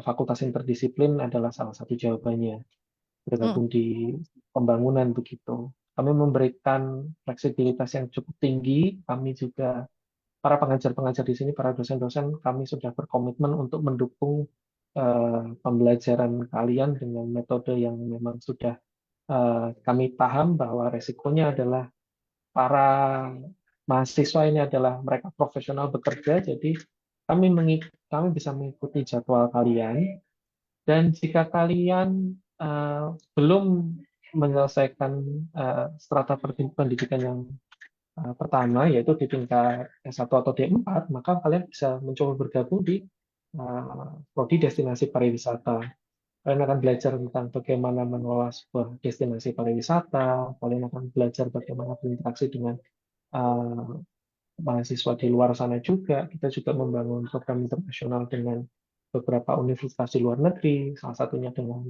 Fakultas Interdisiplin adalah salah satu jawabannya. Hmm. Bergabung di pembangunan begitu. Kami memberikan fleksibilitas yang cukup tinggi. Kami juga, para pengajar-pengajar di sini, para dosen-dosen, kami sudah berkomitmen untuk mendukung pembelajaran kalian dengan metode yang memang sudah kami paham bahwa resikonya adalah para mahasiswa ini adalah mereka profesional bekerja, jadi kami bisa mengikuti jadwal kalian. Dan jika kalian belum menyelesaikan strata pendidikan yang pertama, yaitu di tingkat S1 atau D4, maka kalian bisa mencoba bergabung di prodi destinasi pariwisata. Kalian akan belajar tentang bagaimana mengelola sebuah destinasi pariwisata. Kalian akan belajar bagaimana berinteraksi dengan uh, mahasiswa di luar sana juga. Kita juga membangun program internasional dengan beberapa universitas di luar negeri, salah satunya dengan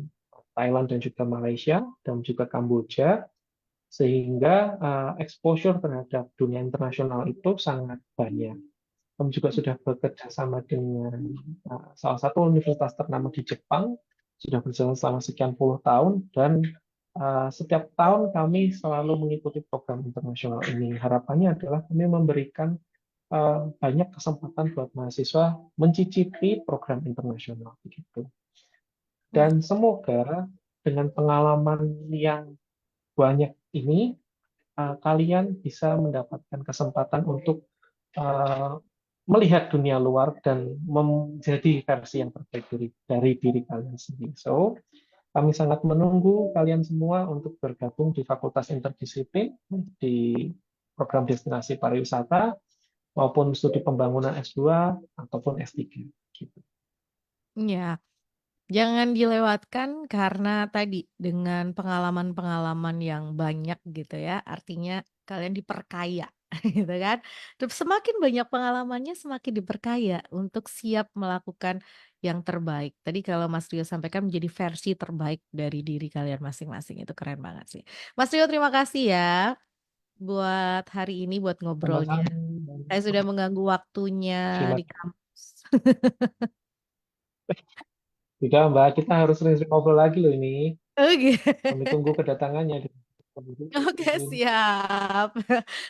Thailand dan juga Malaysia dan juga Kamboja, sehingga exposure terhadap dunia internasional itu sangat banyak. Kami juga sudah bekerja sama dengan salah satu universitas ternama di Jepang, sudah berjalan selama sekian puluh tahun, dan setiap tahun kami selalu mengikuti program internasional ini. Harapannya adalah kami memberikan banyak kesempatan buat mahasiswa mencicipi program internasional begitu. Hmm. Dan semoga dengan pengalaman yang banyak ini, kalian bisa mendapatkan kesempatan untuk uh, melihat dunia luar dan menjadi versi yang terbaik dari diri kalian sendiri. So, kami sangat menunggu kalian semua untuk bergabung di Fakultas Interdisiplin di program destinasi pariwisata maupun studi pembangunan S2 ataupun S3. Gitu. Ya, jangan dilewatkan karena tadi dengan pengalaman-pengalaman yang banyak gitu ya, artinya kalian diperkaya gitu kan. Terus semakin banyak pengalamannya semakin diperkaya untuk siap melakukan yang terbaik. Tadi kalau Mas Rio sampaikan menjadi versi terbaik dari diri kalian masing-masing itu keren banget sih. Mas Rio terima kasih ya buat hari ini buat ngobrolnya. Sama-sama. Saya sudah mengganggu waktunya Terima di kasih. kampus. Sudah, Mbak, kita harus sering-sering ngobrol lagi loh ini. Oh gitu. Kami tunggu kedatangannya di Oke, siap.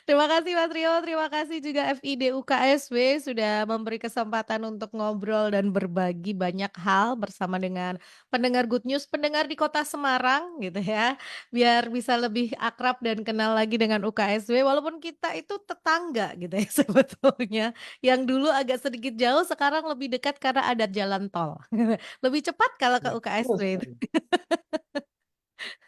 Terima kasih Mas Rio, terima kasih juga FID UKSW sudah memberi kesempatan untuk ngobrol dan berbagi banyak hal bersama dengan pendengar Good News, pendengar di Kota Semarang gitu ya. Biar bisa lebih akrab dan kenal lagi dengan UKSW walaupun kita itu tetangga gitu ya sebetulnya. Yang dulu agak sedikit jauh sekarang lebih dekat karena ada jalan tol. Lebih cepat kalau ke Betul UKSW. sekali.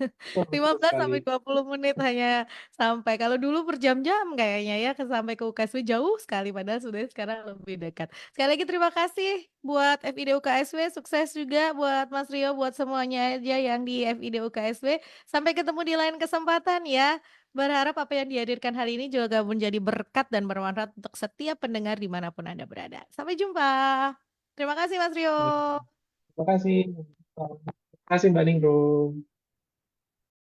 Betul 15 sekali. sampai 20 menit hanya sampai. Kalau dulu berjam-jam kayaknya ya sampai ke UKSW jauh sekali padahal sudah sekarang lebih dekat. Sekali lagi terima kasih buat FID UKSW, sukses juga buat Mas Rio, buat semuanya aja yang di FID UKSW. Sampai ketemu di lain kesempatan ya. Berharap apa yang dihadirkan hari ini juga menjadi berkat dan bermanfaat untuk setiap pendengar dimanapun Anda berada. Sampai jumpa. Terima kasih Mas Rio. Terima kasih. Terima kasih Mbak Ningrum.